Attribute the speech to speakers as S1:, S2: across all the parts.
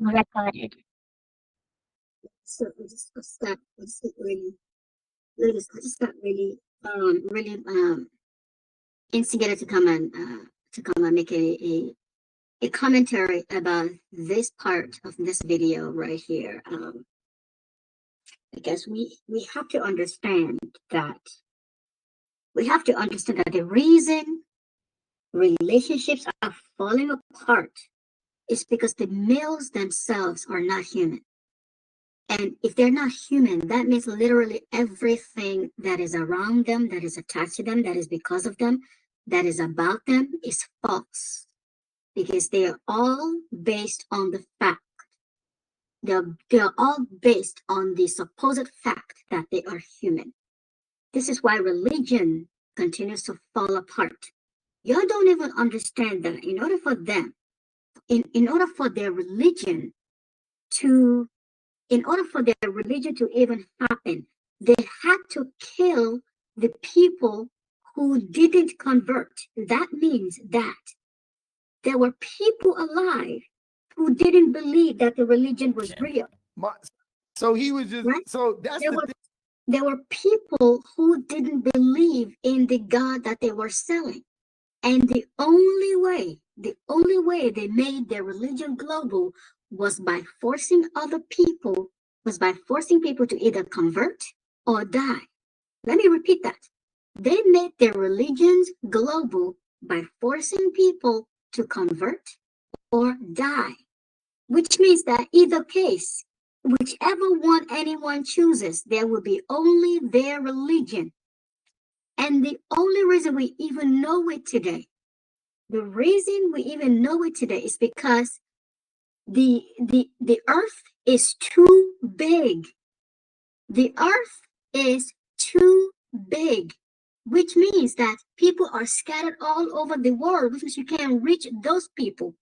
S1: recorded.
S2: So I just got really instigated to come and make a commentary about this part of this video right here. Because we have to understand that the reason relationships are falling apart is because the males themselves are not human. And if they're not human, that means literally everything that is around them, that is attached to them, that is because of them, that is about them is false. Because they are all based on the fact, they're all based on the supposed fact that they are human. This is why religion continues to fall apart. Y'all don't even understand that in order for their religion to even happen, they had to kill the people who didn't convert. That means that there were people alive who didn't believe that the religion was real.
S3: So he was just,
S2: right?
S3: so that's
S2: There were people who didn't believe in the God that they were selling. And the only way they made their religion global was by forcing people to either convert or die. Let me repeat that. They made their religions global by forcing people to convert or die, which means that either case, whichever one anyone chooses, there will be only their religion. And the only reason we even know it today is because the earth is too big. The earth is too big, which means that people are scattered all over the world, which means you can't reach those people.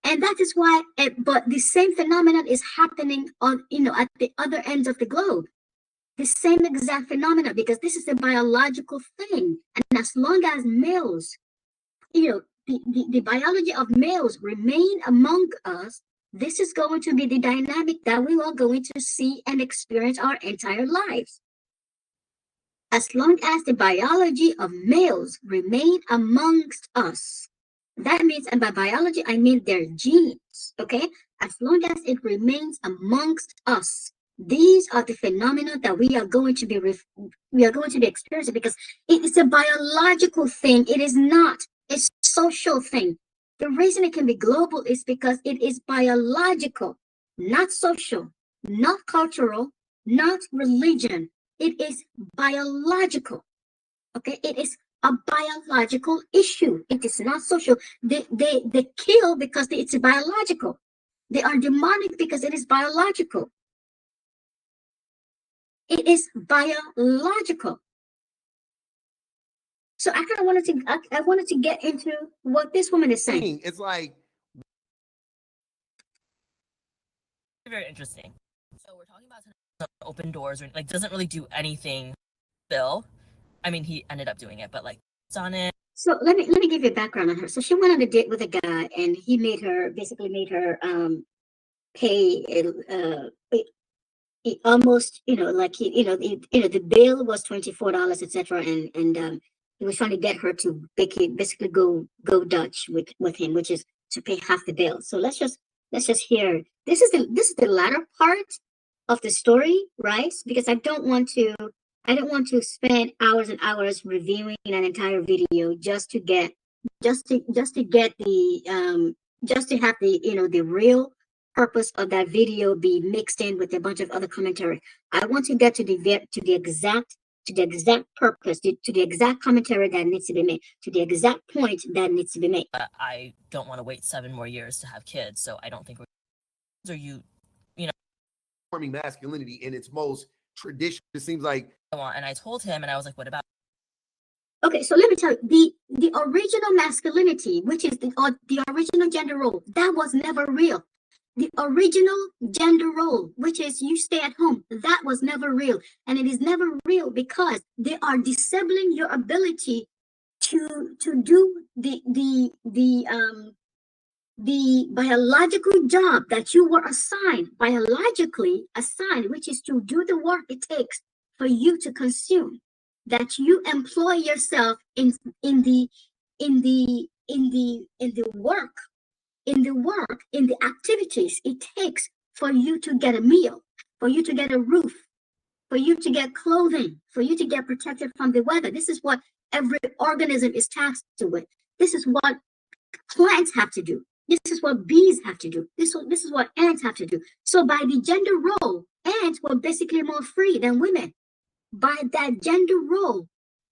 S2: And that is why, but the same phenomenon is happening at the other ends of the globe. The same exact phenomenon, because this is a biological thing. And as long as males, the biology of males remain among us, this is going to be the dynamic that we are going to see and experience our entire lives. As long as the biology of males remain amongst us, that means, and by biology, I mean their genes, okay? As long as it remains amongst us, these are the phenomena that we are going to be experiencing, because it is a biological thing. It is not a social thing. The reason it can be global is because it is biological, not social, not cultural, not religion. It is biological. Okay, it is a biological issue. It is not social. They kill because it's biological. They are demonic because it is biological. It is biological. So I kind of wanted to get into what this woman is saying.
S3: It's like
S1: Very interesting. So we're talking about open doors, or like doesn't really do anything. Bill, I mean, he ended up doing it, but like it's on it.
S2: So let me give you a background on her. So she went on a date with a guy, and he made her pay almost, the bill was $24, etc. And he was trying to get her to basically go Dutch with him, which is to pay half the bill. So let's just hear. This is the latter part of the story, right? Because I don't want to spend hours and hours reviewing an entire video just to get the just to have the real purpose of that video be mixed in with a bunch of other commentary. I want to get to the exact purpose, to the exact commentary that needs to be made, to the exact point that needs to be made.
S1: I don't want to wait 7 more years to have kids, so I don't think we're. Or you know,
S3: forming masculinity in its most traditional. It seems like.
S1: And I told him, and I was like, "What about?"
S2: Okay, so let me tell you, the original masculinity, which is the original gender role, that was never real. The original gender role, which is you stay at home, that was never real. And it is never real because they are disabling your ability to do the biological job that you were assigned, biologically assigned, which is to do the work it takes for you to consume, that you employ yourself in the activities it takes for you to get a meal, for you to get a roof, for you to get clothing, for you to get protected from the weather. This is what every organism is tasked with. This is what plants have to do. This is what bees have to do. This is what ants have to do. So by the gender role, ants were basically more free than women. By that gender role,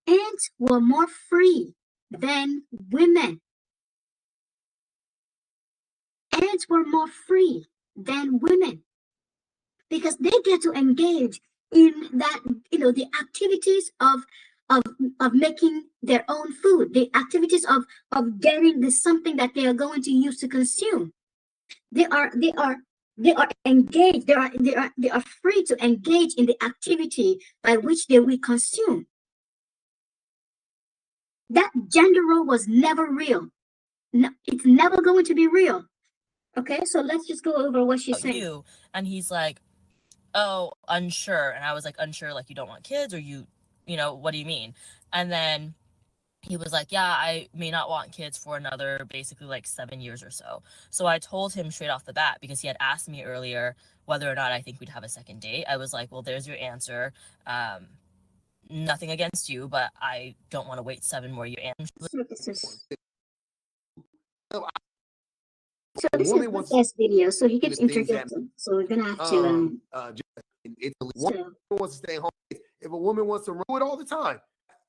S2: ants were more free than women. Ants were more free than women because they get to engage in that, the activities of making their own food, the activities of getting the something that they are going to use to consume. They are engaged. They are free to engage in the activity by which they will consume. That gender role was never real. No, it's never going to be real. Okay, so let's just go over what she's saying.
S1: You, and he's like, oh, unsure. And I was like, unsure, like you don't want kids, or you know, what do you mean? And then he was like, yeah, I may not want kids for another basically like 7 years or so. So I told him straight off the bat, because he had asked me earlier whether or not I think we'd have a second date. I was like, well, there's your answer. Nothing against you, but I don't want to wait 7 more years.
S2: So this is
S3: No,
S2: this podcast video, so he keeps interjecting. So we're gonna have to
S3: Italy. One wants to stay home. If a woman wants to rule it all the time,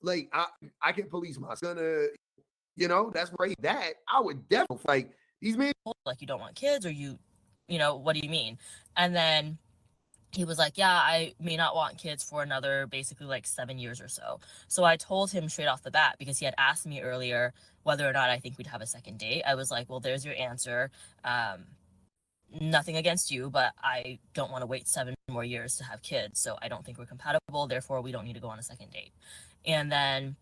S3: like I can police myself. Gonna, that's great. That I would definitely like these men.
S1: Like you don't want kids, or you know, what do you mean? And then he was like, yeah, I may not want kids for another basically like 7 years or so. So I told him straight off the bat, because he had asked me earlier whether or not I think we'd have a second date. I was like, well, there's your answer. Nothing against you, but I don't want to wait 7 more years to have kids. So I don't think we're compatible. Therefore, we don't need to go on a second date. And then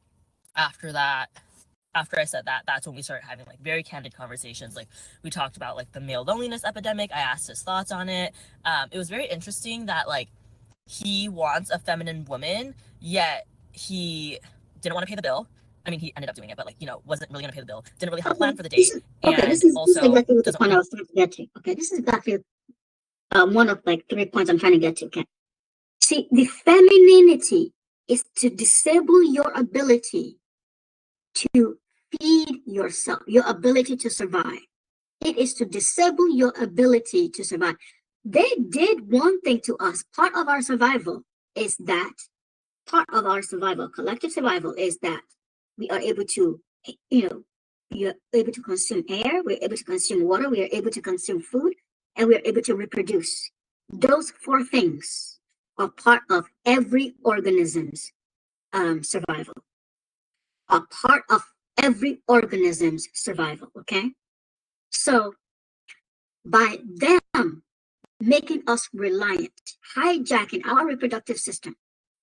S1: after that, after I said that, that's when we started having like very candid conversations. Like we talked about like the male loneliness epidemic. I asked his thoughts on it. It was very interesting that like he wants a feminine woman, yet he didn't want to pay the bill. I mean, he ended up doing it, but like, wasn't really going to pay the bill. Didn't really have a plan for the date.
S2: This is exactly what the point I was trying to get to. Okay, this is exactly one of like 3 points I'm trying to get to. Okay, see, the femininity is to disable your ability to feed yourself, your ability to survive. It is to disable your ability to survive. They did one thing to us. Part of our survival, collective survival, is that we are able to, you're able to consume air, we're able to consume water, we are able to consume food, and we are able to reproduce. Those 4 things are part of every organism's survival. A part of every organism's survival, okay? So by them making us reliant, hijacking our reproductive system,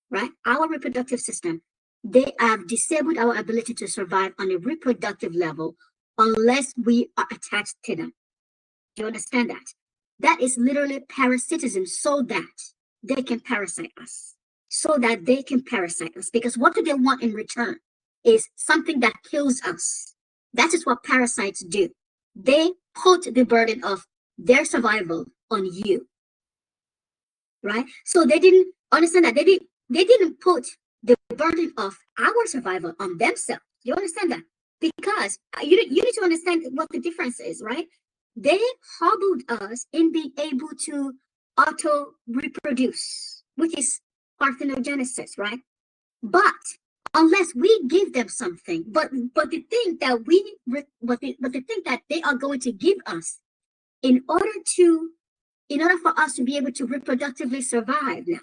S2: right? Our reproductive system, they have disabled our ability to survive on a reproductive level unless we are attached to them. Do you understand that? That is literally parasitism, so that they can parasite us. Because what do they want in return is something that kills us. That is what parasites do. They put the burden of their survival on you, right? So they didn't understand that. They didn't put the burden of our survival on themselves. You understand that? Because you need to understand what the difference is, right? They hobbled us in being able to auto reproduce, which is parthenogenesis, right? But unless we give them something, but the thing that they are going to give us in order for us to be able to reproductively survive now,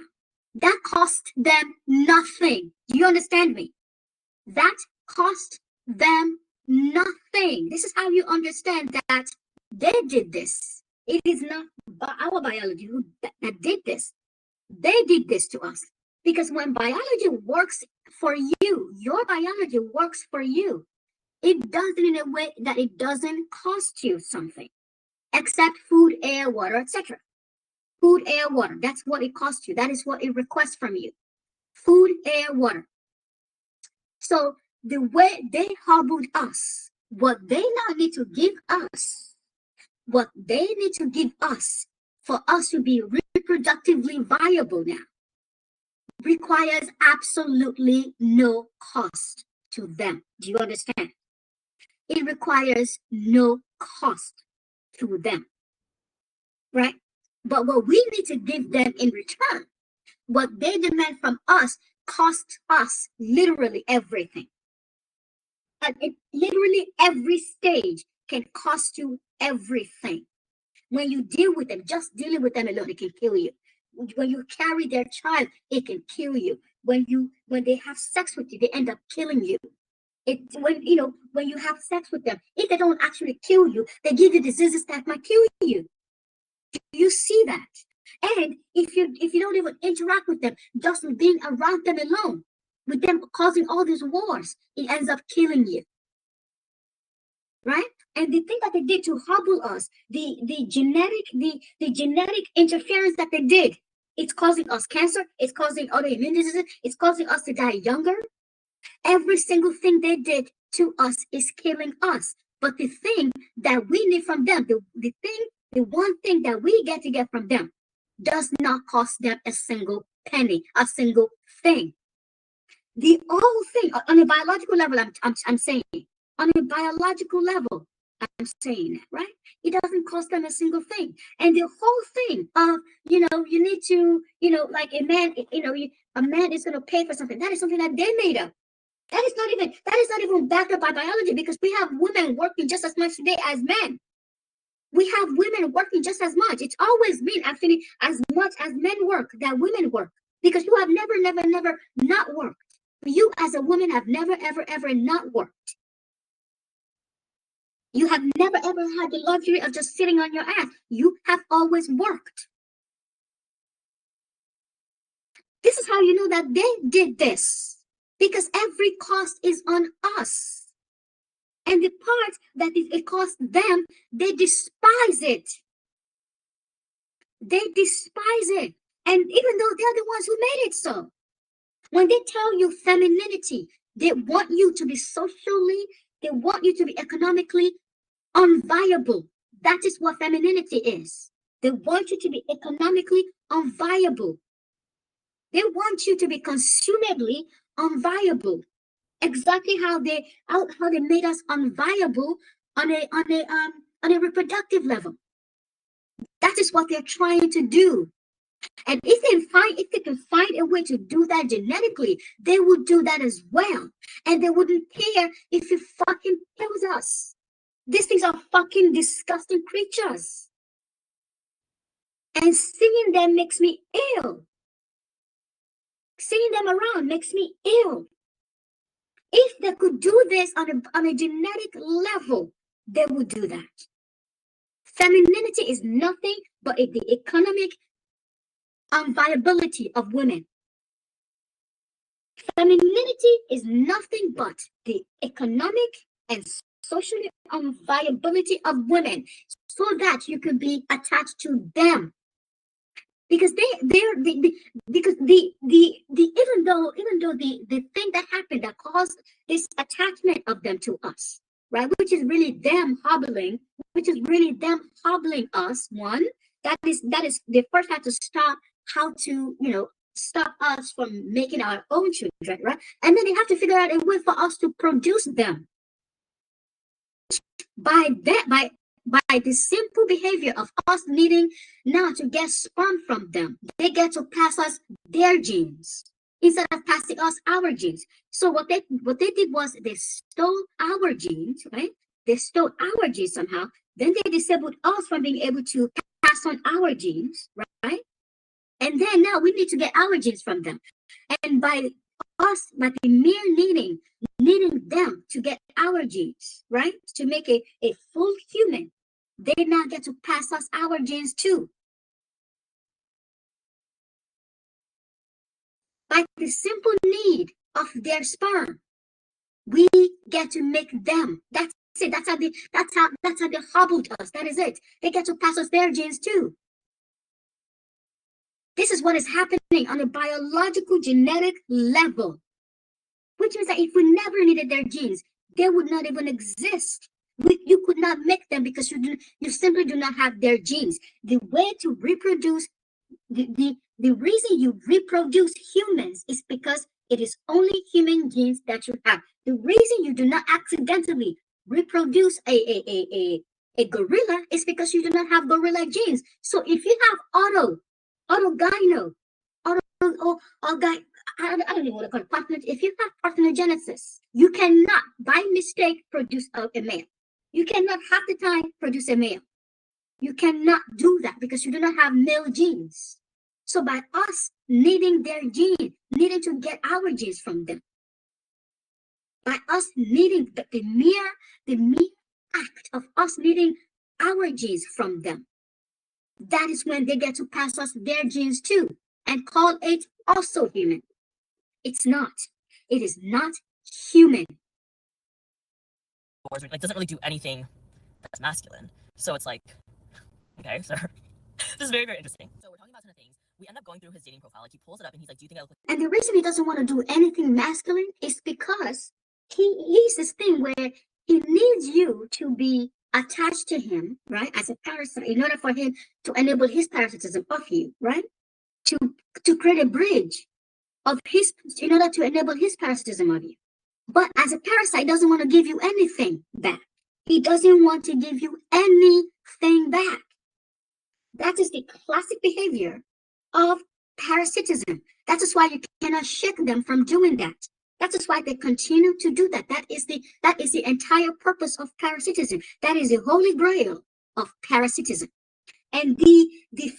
S2: that cost them nothing. Do you understand me? That cost them nothing. This is how you understand that they did this. It is not our biology that did this. They did this to us. Because when biology works for you, your biology works for you. It does it in a way that it doesn't cost you something, except food, air, water, etc. Food, air, water. That's what it costs you. That is what it requests from you. Food, air, water. So the way they hobbled us, what they now need to give us, what they need to give us for us to be reproductively viable now, requires absolutely no cost to them. Do you understand? It requires no cost to them, right? But what we need to give them in return, what they demand from us, costs us literally everything. And literally every stage can cost you everything. When you deal with them, just dealing with them alone, it can kill you. When you carry their child, it can kill you. When they have sex with you, they end up killing you. When you have sex with them, if they don't actually kill you, they give you diseases that might kill you. You see that. And if you don't even interact with them, just being around them alone, with them causing all these wars, it ends up killing you. Right? And the thing that they did to hobble us, the genetic interference that they did, it's causing us cancer, it's causing autoimmune diseases, it's causing us to die younger. Every single thing they did to us is killing us. But the thing that we need from them, the one thing that we get to get from them, does not cost them a single penny, a single thing. The whole thing on a biological level, I'm saying, on a biological level, I'm saying that, right? It doesn't cost them a single thing. And the whole thing of, you need to, like a man, a man is going to pay for something. That is something that they made up. That is not even backed up by biology, because we have women working just as much today as men. We have women working just as much. It's always been actually as much as men work that women work, because you have never not worked. You as a woman have never, ever not worked. You have never, ever had the luxury of just sitting on your ass. You have always worked. This is how you know that they did this, because every cost is on us. And the part that it costs them, they despise it. They despise it. And even though they're the ones who made it so. When they tell you femininity, they want you to be socially, they want you to be economically unviable. That is what femininity is. They want you to be economically unviable. They want you to be consumably unviable. Exactly how they made us unviable on a reproductive level. That is what they're trying to do. And if they can find a way to do that genetically, they would do that as well. And they wouldn't care if it fucking kills us. These things are fucking disgusting creatures. And seeing them makes me ill. Seeing them around makes me ill. If they could do this on a genetic level, they would do that. Femininity is nothing but the economic unviability of women. Femininity is nothing but the economic and social unviability of women, so that you can be attached to them. Because because even though the thing that happened that caused this attachment of them to us, right, which is really them hobbling us. One, that is they first had to stop how to stop us from making our own children, right? And then they have to figure out a way for us to produce them. By the simple behavior of us needing now to get sperm from them, they get to pass us their genes instead of passing us our genes. So what they did was they stole our genes, right? They stole our genes somehow. Then they disabled us from being able to pass on our genes, right? And then now we need to get our genes from them. And by the mere needing them to get our genes, right? To make a full human, they now get to pass us our genes too. By the simple need of their sperm, We get to make them. That's it. That's how they hobbled us. That is it. They get to pass us their genes too. This is what is happening on a biological genetic level, which means that if we never needed their genes, they would not even exist. You could not make them because you simply do not have their genes. The way to reproduce, the reason you reproduce humans is because it is only human genes that you have. The reason you do not accidentally reproduce a gorilla is because you do not have gorilla genes. So if you have autogyno, or guy, I don't know what to call it, partner. If you have parthenogenesis, you cannot, by mistake, produce a male. You cannot half the time produce a male. You cannot do that because you do not have male genes. So by us needing their gene, needing to get our genes from them, by us needing the mere act of us needing our genes from them, that is when they get to pass us their genes too and call it also human. It's not. It is not human.
S1: Like, doesn't really do anything that's masculine. So it's like, okay, sir. This is very, very interesting. So we're talking about a ton of things. We end up going through his dating profile. Like, he pulls it up and he's like, do you think I look like...
S2: And the reason he doesn't want to do anything masculine is because he's this thing where he needs you to be attached to him, right, as a parasite, in order for him to enable his parasitism of you, right? To create a bridge of his, in order to enable his parasitism of you. But as a parasite, he doesn't want to give you anything back. He doesn't want to give you anything back. That is the classic behavior of parasitism. That is why you cannot shake them from doing that. That is why they continue to do that. That is the entire purpose of parasitism. That is the holy grail of parasitism. And the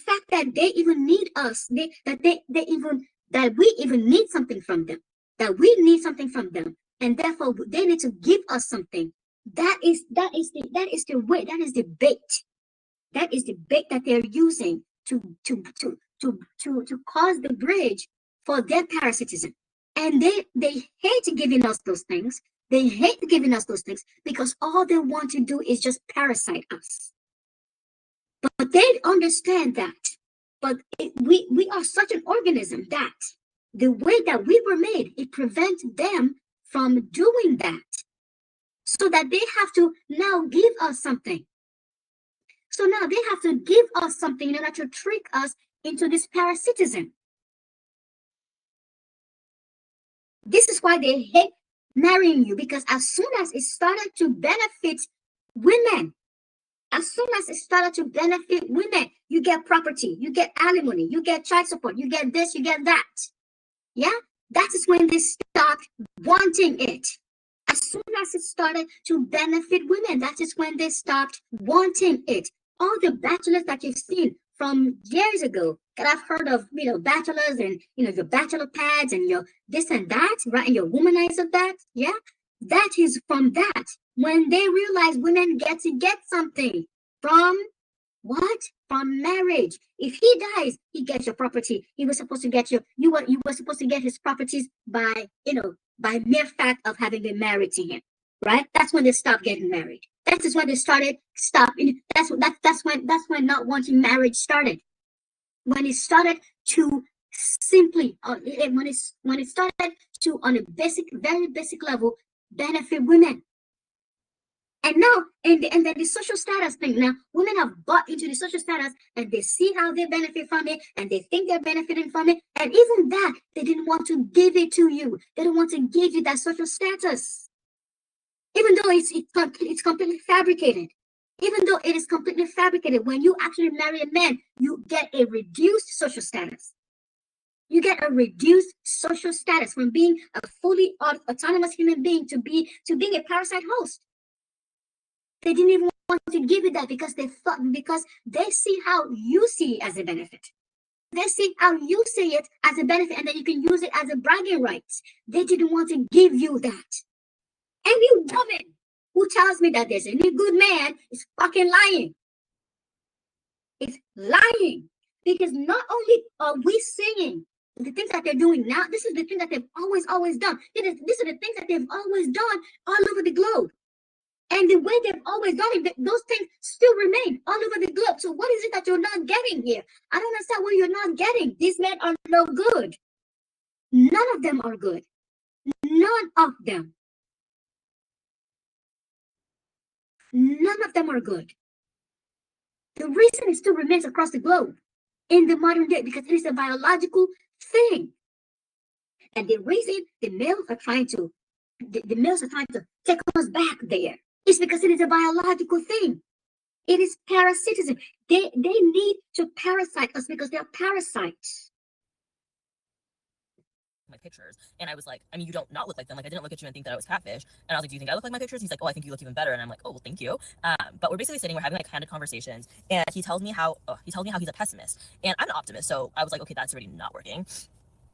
S2: fact that they even need us, that we even need something from them, that we need something from them, and therefore they need to give us something. That is the way. That is the bait. That is the bait that they're using to cause the bridge for their parasitism. And they hate giving us those things. They hate giving us those things because all they want to do is just parasite us. But they understand that. But we are such an organism that the way that we were made, it prevents them from doing that. So that they have to now give us something. So now they have to give us something in order to trick us into this parasitism. This is why they hate marrying you, because as soon as it started to benefit women, you get property, you get alimony, you get child support, you get this, you get that. Yeah, that is when they start wanting it. As soon as it started to benefit women, that is when they stopped wanting it. All the bachelors that you've seen from years ago that I've heard of, bachelors and, your bachelor pads and your this and that, right? And your womanizer that, yeah? That is from that. When they realize women get to get something from what? From marriage. If he dies, he gets your property. He was supposed to get you were supposed to get his properties by mere fact of having been married to him, right? That's when they stopped getting married. That is when they started stopping. That's when not wanting marriage started. When it started to simply, when it started to, on a very basic level, benefit women. And now, and then the social status thing. Now, women have bought into the social status, and they see how they benefit from it, and they think they're benefiting from it. And even that, they didn't want to give it to you. They don't want to give you that social status, even though it's completely fabricated. Even though it is completely fabricated, when you actually marry a man, you get a reduced social status. You get a reduced social status from being a fully autonomous human being to being a parasite host. They didn't even want to give you that because they see how you see it as a benefit. They see how you see it as a benefit, and then you can use it as a bragging rights. They didn't want to give you that. Any woman who tells me that there's any good man is fucking lying. It's lying. Because not only are we seeing the things that they're doing now, this is the thing that they've always done. These are the things that they've always done all over the globe. And the way they've always done it, those things still remain all over the globe. So what is it that you're not getting here? I don't understand what you're not getting. These men are no good. None of them are good. None of them. None of them are good. The reason it still remains across the globe in the modern day, because it is a biological thing. And the reason the males are trying to take us back there is because it is a biological thing. It is parasitism. They need to parasite us because they're parasites.
S1: My pictures, and I was like, I mean, you don't not look like them. Like, I didn't look at you and think that I was catfish. And I was like, do you think I look like my pictures? He's like, oh, I think you look even better. And I'm like, oh, well, thank you. But we're basically sitting, we're having like candid conversations, and he tells me how he's a pessimist, and I'm an optimist. So I was like, okay, that's already not working.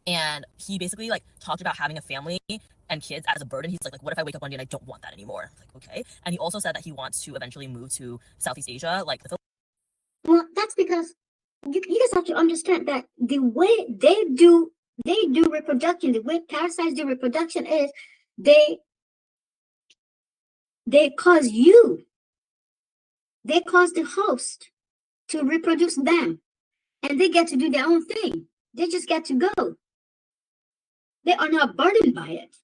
S1: And he basically like talked about having a family and kids as a burden. He's like, what if I wake up one day and I don't want that anymore? Like, okay. And he also said that he wants to eventually move to Southeast Asia, like the
S2: Well, that's because you guys have to understand that the way they do reproduction, the way parasites do reproduction is they cause the host to reproduce them, and they get to do their own thing. They just get to go. They are not burdened by it.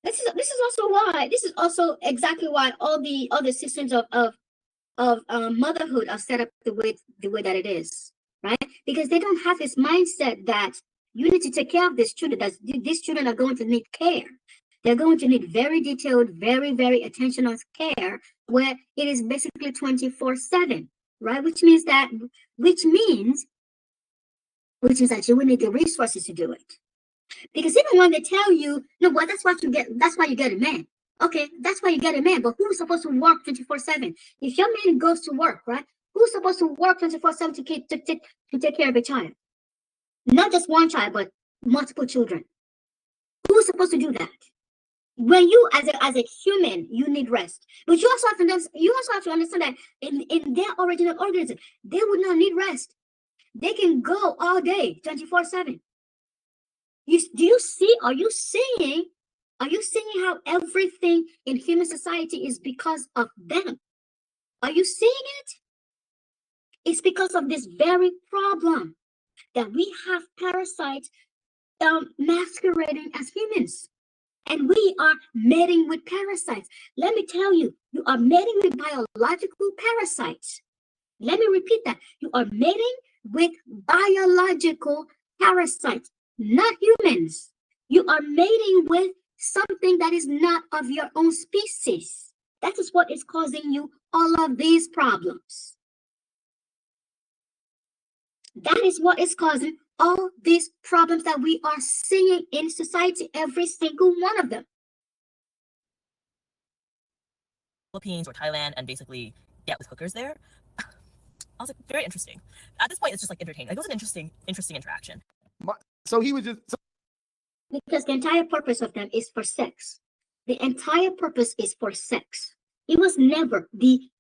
S2: This is also exactly why all the systems of motherhood are set up the way that it is, right? Because they don't have this mindset that you need to take care of these children. That these children are going to need care. They're going to need very detailed, very, very attentional care, where it is basically 24/7, right? Which means that you will need the resources to do it. Because even when they tell you, no, well, that's why you get a man. Okay, that's why you get a man, but who's supposed to work 24/7? If your man goes to work, right? Who's supposed to work 24/7 to take care of a child? Not just one child, but multiple children. Who's supposed to do that? When you, as a human, you need rest. But you also have to understand that in their original organism, they would not need rest. They can go all day, 24/7. Are you seeing how everything in human society is because of them? Are you seeing it? It's because of this very problem that we have parasites masquerading as humans. And we are mating with parasites. Let me tell you, you are mating with biological parasites. Let me repeat that. You are mating with biological parasites, not humans. You are mating with something that is not of your own species. That is what is causing you all of these problems. That is what is causing all these problems that we are seeing in society, every single one of them.
S1: Philippines or Thailand, and basically get with hookers there. I was like, very interesting. At this point, it's just like entertaining. Like, it was an interesting interaction.
S3: So he was just
S2: because the entire purpose of them is for sex. The entire purpose is for sex. It was never the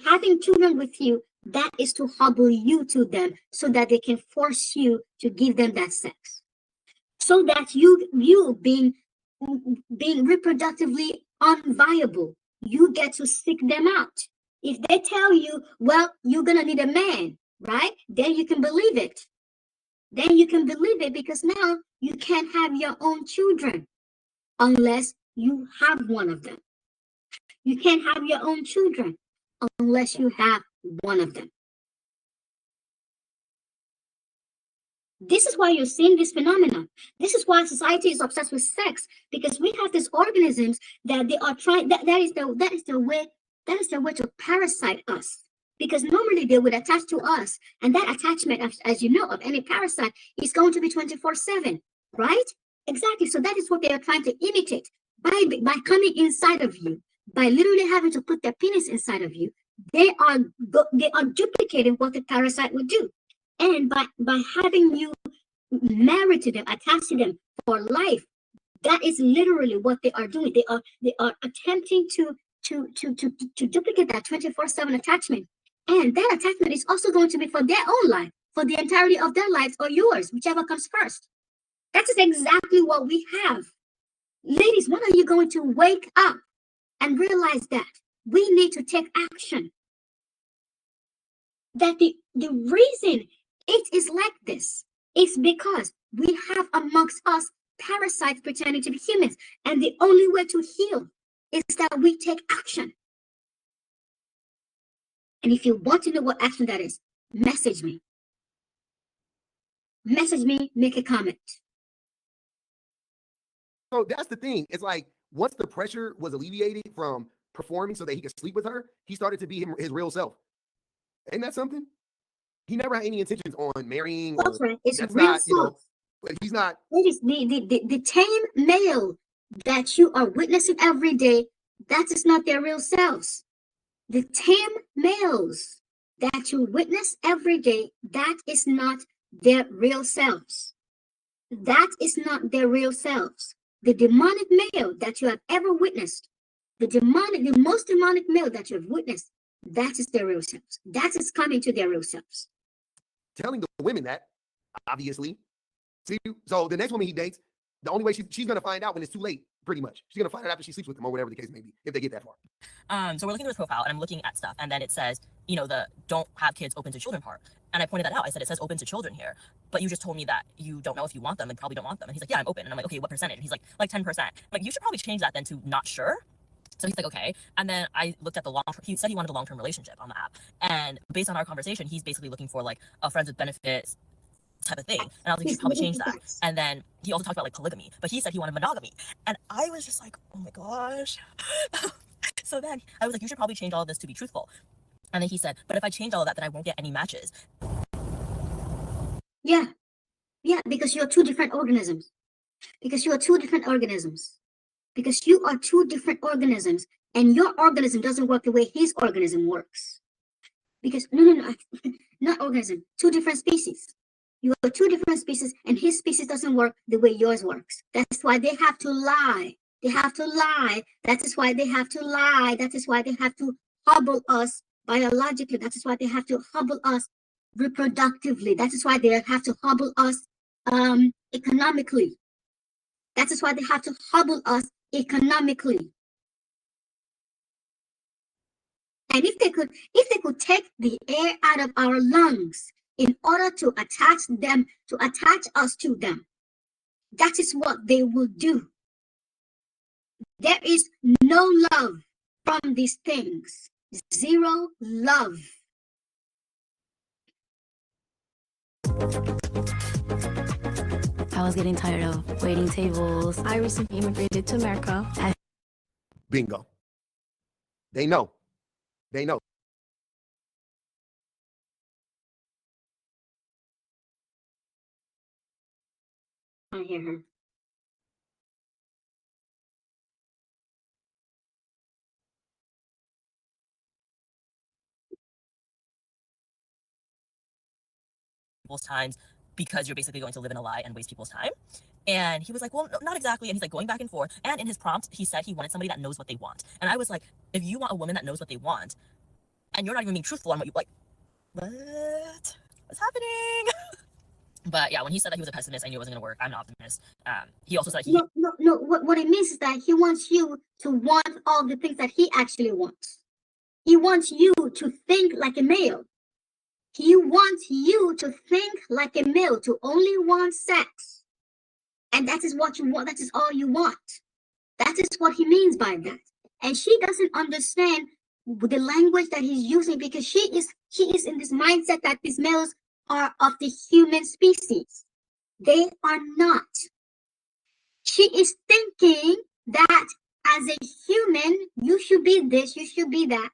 S2: having children with you. That is to hobble you to them so that they can force you to give them that sex. So that you being reproductively unviable, you get to seek them out. If they tell you, well, you're gonna need a man, right? Then you can believe it. Then you can believe it because now you can't have your own children unless you have one of them. You can't have your own children unless you have one of them. This is why you're seeing this phenomenon. This is why society is obsessed with sex, because we have these organisms that they are trying. That is their way to parasite us. Because normally they would attach to us, and that attachment, as you know, of any parasite is going to be 24/7, right? Exactly. So that is what they are trying to imitate by coming inside of you, by literally having to put their penis inside of you. They are duplicating what the parasite would do. And by having you married to them, attached to them for life, that is literally what they are doing. They are attempting to duplicate that 24/7 attachment. And that attachment is also going to be for their own life. for the entirety of their lives or yours, whichever comes first. That is exactly what we have. Ladies, when are you going to wake up and realize that we need to take action? That the reason it is like this is because we have amongst us parasites pretending to be humans. And the only way to heal is that we take action. And if you want to know what action that is, message me. Message me, make a comment.
S3: So that's the thing. It's like once the pressure was alleviated from performing so that he could sleep with her, he started to be his real self. Ain't that something? He never had any intentions on marrying.
S2: That's right. It's
S3: that's
S2: real
S3: not,
S2: self.
S3: but he's not.
S2: It is the tame male that you are witnessing every day. That is not their real selves. The tame males that you witness every day, that is not their real selves. That is not their real selves. The demonic male that you have ever witnessed, the most demonic male that you have witnessed, that is their real selves. That is coming to their real selves.
S3: Telling the women that, obviously. See, so the next woman he dates, the only way she's going to find out when it's too late, pretty much. She's going to find out after she sleeps with him or whatever the case may be, if they get that far.
S1: So we're looking at his profile and I'm looking at stuff and then it says, the don't have kids open to children part. And I pointed that out. I said, it says open to children here, but you just told me that you don't know if you want them and probably don't want them. And he's like, yeah, I'm open. And I'm like, okay, what percentage? And he's like 10%. I'm like, you should probably change that then to not sure. So he's like, okay. And then I looked at the long-term, he said he wanted a long-term relationship on the app. And based on our conversation, he's basically looking for like a friends with benefits type of thing. And I was like, you should probably change that. And then he also talked about like polygamy, but he said he wanted monogamy. And I was just like, oh my gosh. So then I was like, you should probably change all of this to be truthful. And then he said, but if I change all of that, then I won't get any matches.
S2: Yeah, because you're two different organisms. Because you are two different organisms. Because you are two different organisms, and your organism doesn't work the way his organism works. Because, no, not organism, two different species. You are two different species, and his species doesn't work the way yours works. That's why they have to lie. They have to lie. That is why they have to lie. That is why they have to hobble us biologically. That is why they have to hobble us reproductively. That is why they have to hobble us economically. That is why they have to hobble us economically. And if they could take the air out of our lungs in order to attach us to them, that is what they will do. There is no love from these things. Zero love.
S4: I was getting tired of waiting tables. I recently immigrated to America.
S3: Bingo. They know. They know.
S2: I hear her.
S1: People's times because you're basically going to live in a lie and waste people's time. And he was like, well, no, not exactly. And he's like going back and forth. And in his prompt, he said he wanted somebody that knows what they want. And I was like, if you want a woman that knows what they want, and you're not even being truthful on what you like, what's happening? But yeah, when he said that he was a pessimist, I knew it wasn't going to work. I'm an optimist. He also said he...
S2: No. What it means is that he wants you to want all the things that he actually wants. He wants you to think like a male. He wants you to think like a male, to only want sex. And that is what you want. That is all you want. That is what he means by that. And she doesn't understand the language that he's using because she is in this mindset that these males are of the human species. They are not. She is thinking that as a human, you should be this, you should be that.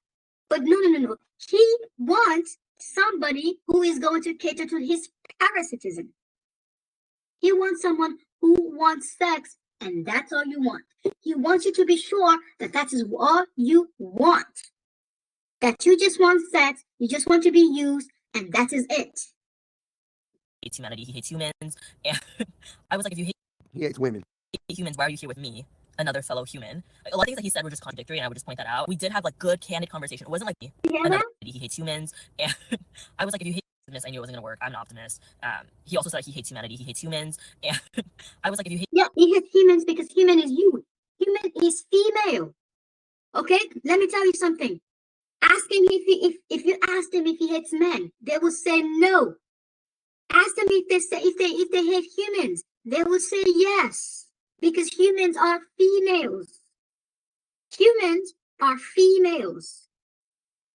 S2: But no. He wants somebody who is going to cater to his parasitism. He wants someone who wants sex, and that's all you want. He wants you to be sure that that is all you want. That you just want sex, you just want to be used, and that is it.
S1: He hates humanity, he hates humans. And I was like, if you hate
S3: He hates women.
S1: humans, why are you here with me? Another fellow human. Like, a lot of things that he said were just contradictory, and I would just point that out. We did have like good, candid conversation. It wasn't like he hates humans. And I was like, if you hate I knew it wasn't gonna work. I'm an optimist. He also said he hates humanity. He hates humans. And I was like, if you hate,
S2: Yeah, he hates humans because human is you. Human is female. Okay, let me tell you something. Ask him if you ask him if he hates men, they will say no. Ask them if they hate humans, they will say yes, because humans are females. Humans are females.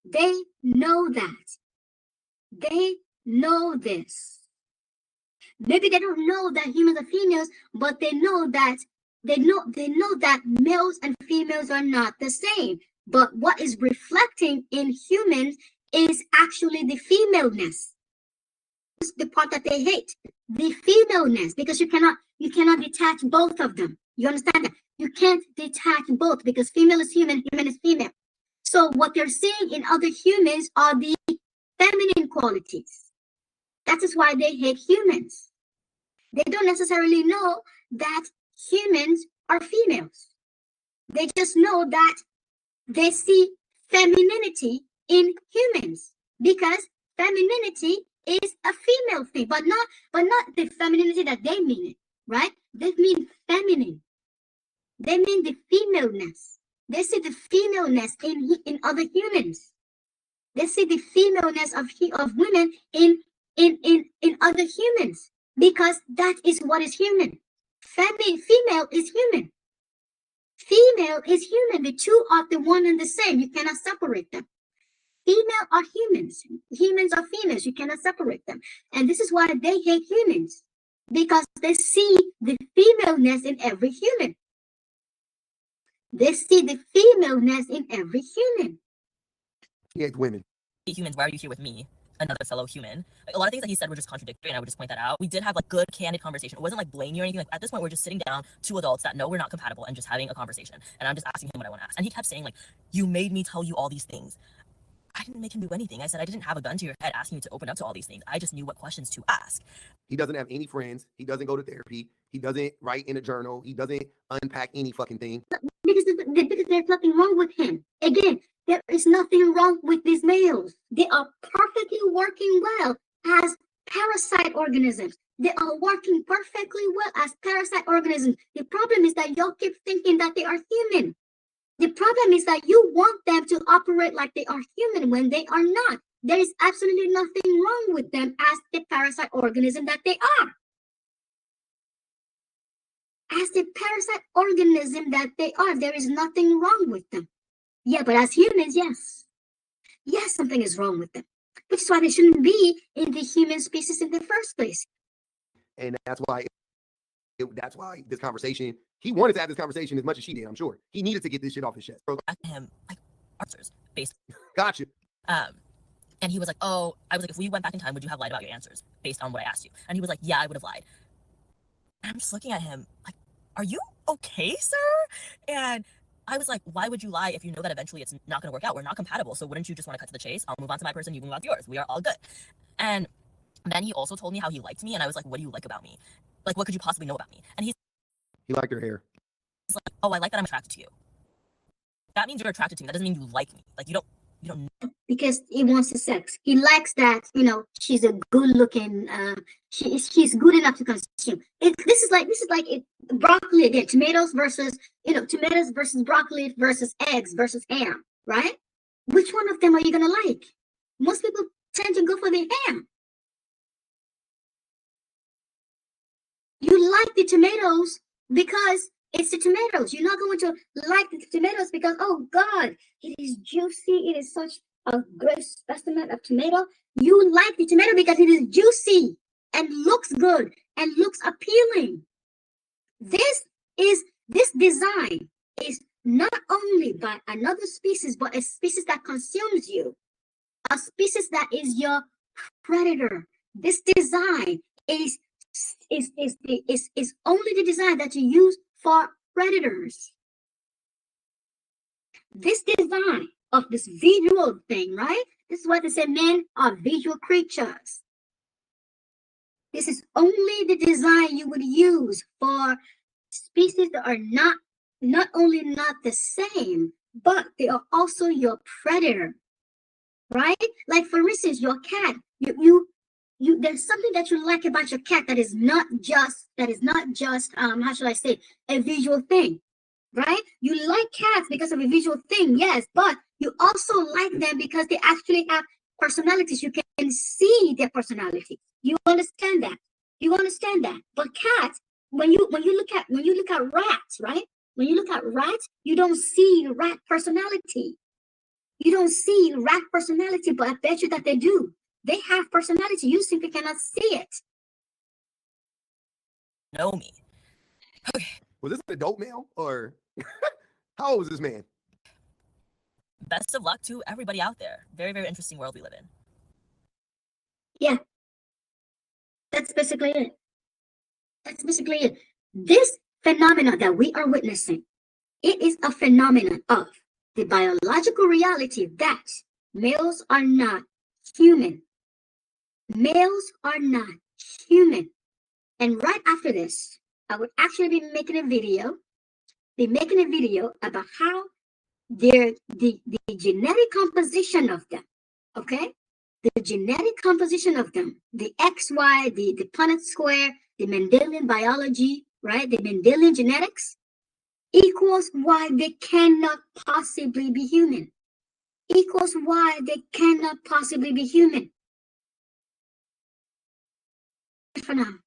S2: They know that. They know this. Maybe they don't know that humans are females, but they know that males and females are not the same. But what is reflecting in humans is actually the femaleness. It's the part that they hate, the femaleness, because you cannot detach both of them. You understand that? You can't detach both because female is human, human is female. So what they're seeing in other humans are the feminine qualities. That is why they hate humans. They don't necessarily know that humans are females. They just know that they see femininity in humans because femininity is a female thing, but not the femininity that they mean it, right? They mean feminine. They mean the femaleness. They see the femaleness in other humans. They see the femaleness of women in other humans because that is what is human. Female is human. Female is human. The two are the one and the same. You cannot separate them. Female are humans. Humans are females. You cannot separate them. And this is why they hate humans, because they see the femaleness in every human. They see the femaleness in every human.
S3: He hates women.
S1: humans, why are you here with me, another fellow human? Like, a lot of things that he said were just contradictory, and I would just point that out. We did have like good, candid conversation. It wasn't like blaming or anything. Like, at this point, we're just sitting down, two adults that know we're not compatible, and just having a conversation. And I'm just asking him what I want to ask. And he kept saying like, "You made me tell you all these things." I didn't make him do anything. I said I didn't have a gun to your head asking you to open up to all these things. I just knew what questions to ask.
S3: He doesn't have any friends. He doesn't go to therapy. He doesn't write in a journal. He doesn't unpack any fucking thing.
S2: Because there's nothing wrong with him. Again, there is nothing wrong with these males. They are perfectly working well as parasite organisms. They are working perfectly well as parasite organisms. The problem is that y'all keep thinking that they are human. The problem is that you want them to operate like they are human when they are not. There is absolutely nothing wrong with them as the parasite organism that they are. As the parasite organism that they are, there is nothing wrong with them. Yeah, but as humans, yes. Yes, something is wrong with them. Which is why they shouldn't be in the human species in the first place.
S3: And that's why this conversation, he wanted to have this conversation as much as she did, I'm sure. He needed to get this shit off his chest.
S1: Him like answers based.
S3: Gotcha.
S1: And he was like, "Oh," I was like, "If we went back in time, would you have lied about your answers based on what I asked you?" And he was like, "Yeah, I would have lied." And I'm just looking at him like, "Are you okay, sir?" And I was like, "Why would you lie if you know that eventually it's not going to work out? We're not compatible. So wouldn't you just want to cut to the chase? I'll move on to my person, you move on to yours. We are all good." And then he also told me how he liked me, and I was like, "What do you like about me? Like, what could you possibly know about me?" And he
S3: liked her hair.
S1: He's like, "Oh, I like that I'm attracted to you." That means you're attracted to me. That doesn't mean you like me. Like, you don't know.
S2: Because he wants the sex. He likes that, she's a good looking, she's good enough to consume. This is like broccoli again, tomatoes versus broccoli versus eggs versus ham, right? Which one of them are you gonna like? Most people tend to go for the ham. You like the tomatoes because it's the tomatoes. You're not going to like the tomatoes because, oh God, it is juicy. It is such a great specimen of tomato. You like the tomato because it is juicy and looks good and looks appealing. This design is not only by another species, but a species that consumes you, a species that is your predator. This design is only the design that you use for predators. This design of this visual thing, right? This is why they say men are visual creatures. This is only the design you would use for species that are not only not the same, but they are also your predator, right? Like for instance, your cat. there's something that you like about your cat that is not just how should I say, a visual thing, right? You like cats because of a visual thing, yes, but you also like them because they actually have personalities. You can see their personality. You understand that? You understand that? But cats, when you look at rats, right? When you look at rats, you don't see rat personality. You don't see rat personality, but I bet you that they do. They have personality. You simply cannot see it.
S1: Know me. Okay.
S3: Was this an adult male or how old was this man?
S1: Best of luck to everybody out there. Very, very interesting world we live in.
S2: Yeah. That's basically it. That's basically it. This phenomenon that we are witnessing, it is a phenomenon of the biological reality that males are not human. Males are not human. And right after this, I would actually be making a video about how the genetic composition of them, okay? The genetic composition of them, the XY, the Punnett square, the Mendelian biology, right? The Mendelian genetics equals why they cannot possibly be human. Equals why they cannot possibly be human. For now.